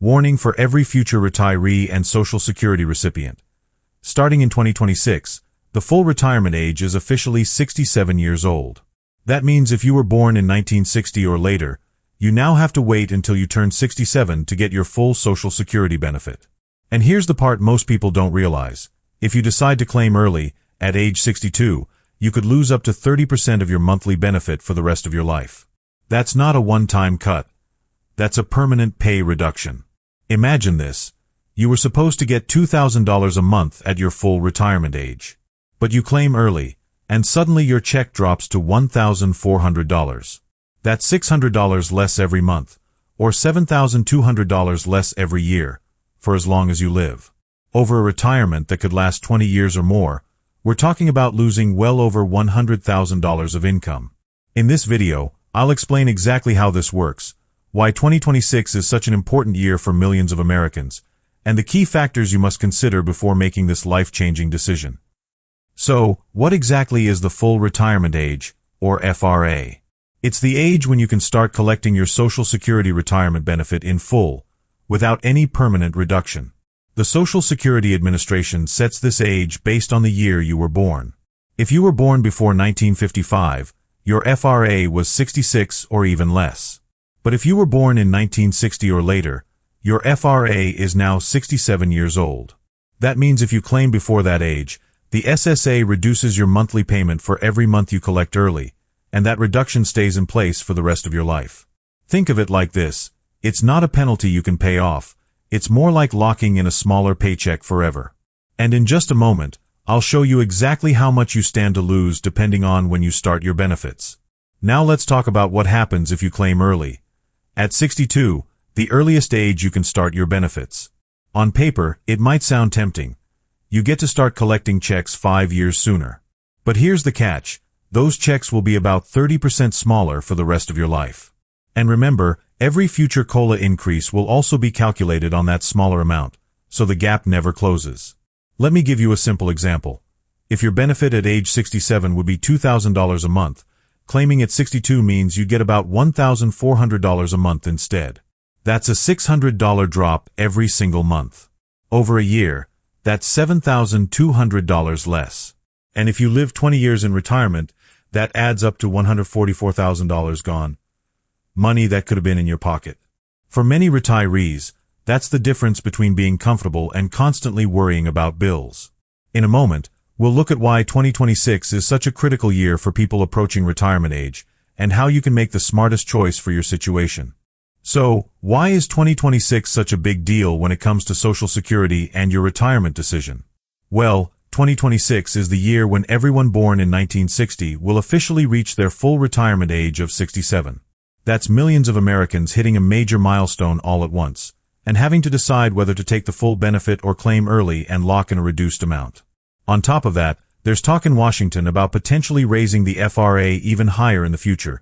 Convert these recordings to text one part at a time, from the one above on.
Warning for every future retiree and Social Security recipient. Starting in 2026, the full retirement age is officially 67 years old. That means if you were born in 1960 or later, you now have to wait until you turn 67 to get your full Social Security benefit. And here's the part most people don't realize. If you decide to claim early, at age 62, you could lose up to 30% of your monthly benefit for the rest of your life. That's not a one-time cut. That's a permanent pay reduction. Imagine this. You were supposed to get $2,000 a month at your full retirement age. But you claim early, and suddenly your check drops to $1,400. That's $600 less every month, or $7,200 less every year, for as long as you live. Over a retirement that could last 20 years or more, we're talking about losing well over $100,000 of income. In this video, I'll explain exactly how this works, why 2026 is such an important year for millions of Americans, and the key factors you must consider before making this life-changing decision. So, what exactly is the full retirement age, or FRA? It's the age when you can start collecting your Social Security retirement benefit in full, without any permanent reduction. The Social Security Administration sets this age based on the year you were born. If you were born before 1955, your FRA was 66 or even less. But if you were born in 1960 or later, your FRA is now 67 years old. That means if you claim before that age, the SSA reduces your monthly payment for every month you collect early, and that reduction stays in place for the rest of your life. Think of it like this. It's not a penalty you can pay off. It's more like locking in a smaller paycheck forever. And in just a moment, I'll show you exactly how much you stand to lose depending on when you start your benefits. Now let's talk about what happens if you claim early. At 62, the earliest age you can start your benefits. On paper, it might sound tempting. You get to start collecting checks 5 years sooner. But here's the catch. Those checks will be about 30% smaller for the rest of your life. And remember, every future COLA increase will also be calculated on that smaller amount, so the gap never closes. Let me give you a simple example. If your benefit at age 67 would be $2,000 a month, claiming at 62 means you get about $1,400 a month instead. That's a $600 drop every single month. Over a year, that's $7,200 less. And if you live 20 years in retirement, that adds up to $144,000 gone. Money that could have been in your pocket. For many retirees, that's the difference between being comfortable and constantly worrying about bills. In a moment, we'll look at why 2026 is such a critical year for people approaching retirement age, and how you can make the smartest choice for your situation. So, why is 2026 such a big deal when it comes to Social Security and your retirement decision? Well, 2026 is the year when everyone born in 1960 will officially reach their full retirement age of 67. That's millions of Americans hitting a major milestone all at once, and having to decide whether to take the full benefit or claim early and lock in a reduced amount. On top of that, there's talk in Washington about potentially raising the FRA even higher in the future,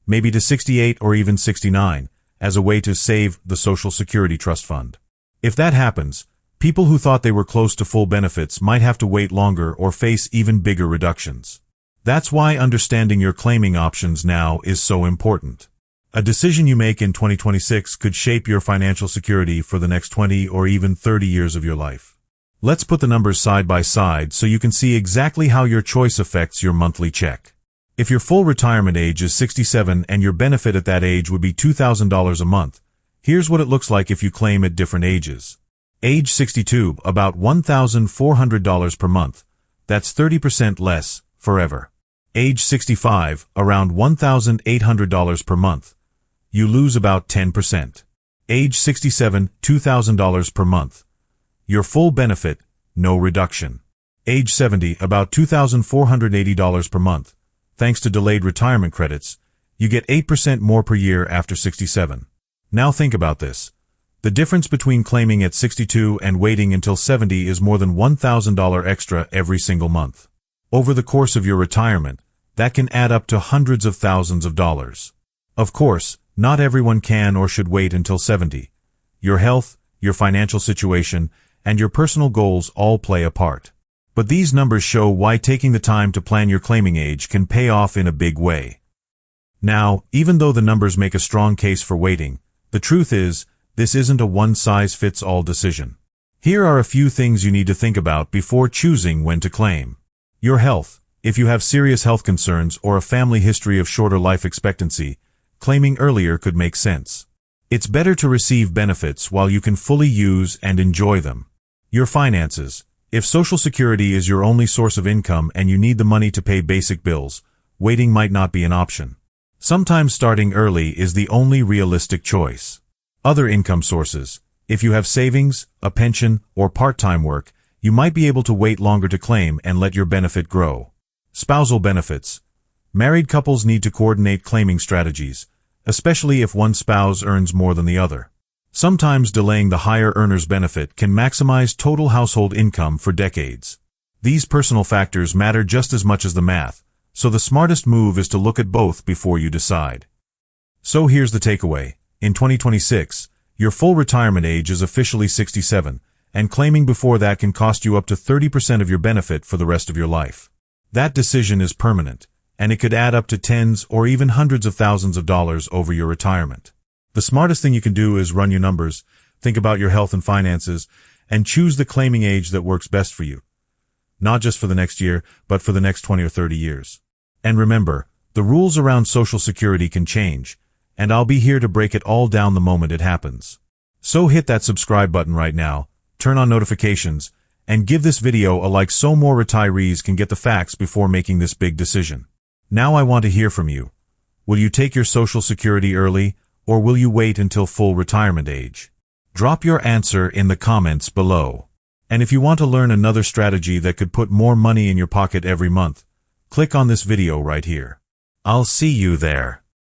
maybe to 68 or even 69, as a way to save the Social Security Trust Fund. If that happens, people who thought they were close to full benefits might have to wait longer or face even bigger reductions. That's why understanding your claiming options now is so important. A decision you make in 2026 could shape your financial security for the next 20 or even 30 years of your life. Let's put the numbers side by side so you can see exactly how your choice affects your monthly check. If your full retirement age is 67 and your benefit at that age would be $2,000 a month, here's what it looks like if you claim at different ages. Age 62, about $1,400 per month. That's 30% less, forever. Age 65, around $1,800 per month. You lose about 10%. Age 67, $2,000 per month. Your full benefit, no reduction. Age 70, about $2,480 per month. Thanks to delayed retirement credits, you get 8% more per year after 67. Now think about this. The difference between claiming at 62 and waiting until 70 is more than $1,000 extra every single month. Over the course of your retirement, that can add up to hundreds of thousands of dollars. Of course, not everyone can or should wait until 70. Your health, your financial situation, and your personal goals all play a part. But these numbers show why taking the time to plan your claiming age can pay off in a big way. Now, even though the numbers make a strong case for waiting, the truth is, this isn't a one-size-fits-all decision. Here are a few things you need to think about before choosing when to claim. Your health. If you have serious health concerns or a family history of shorter life expectancy, claiming earlier could make sense. It's better to receive benefits while you can fully use and enjoy them. Your finances. If Social Security is your only source of income and you need the money to pay basic bills, waiting might not be an option. Sometimes starting early is the only realistic choice. Other income sources. If you have savings, a pension, or part-time work, you might be able to wait longer to claim and let your benefit grow. Spousal benefits. Married couples need to coordinate claiming strategies, especially if one spouse earns more than the other. Sometimes delaying the higher earner's benefit can maximize total household income for decades. These personal factors matter just as much as the math, so the smartest move is to look at both before you decide. So here's the takeaway. In 2026, your full retirement age is officially 67, and claiming before that can cost you up to 30% of your benefit for the rest of your life. That decision is permanent, and it could add up to tens or even hundreds of thousands of dollars over your retirement. The smartest thing you can do is run your numbers, think about your health and finances, and choose the claiming age that works best for you. Not just for the next year, but for the next 20 or 30 years. And remember, the rules around Social Security can change, and I'll be here to break it all down the moment it happens. So hit that subscribe button right now, turn on notifications, and give this video a like so more retirees can get the facts before making this big decision. Now I want to hear from you. Will you take your Social Security early, or will you wait until full retirement age? Drop your answer in the comments below. And if you want to learn another strategy that could put more money in your pocket every month, click on this video right here. I'll see you there.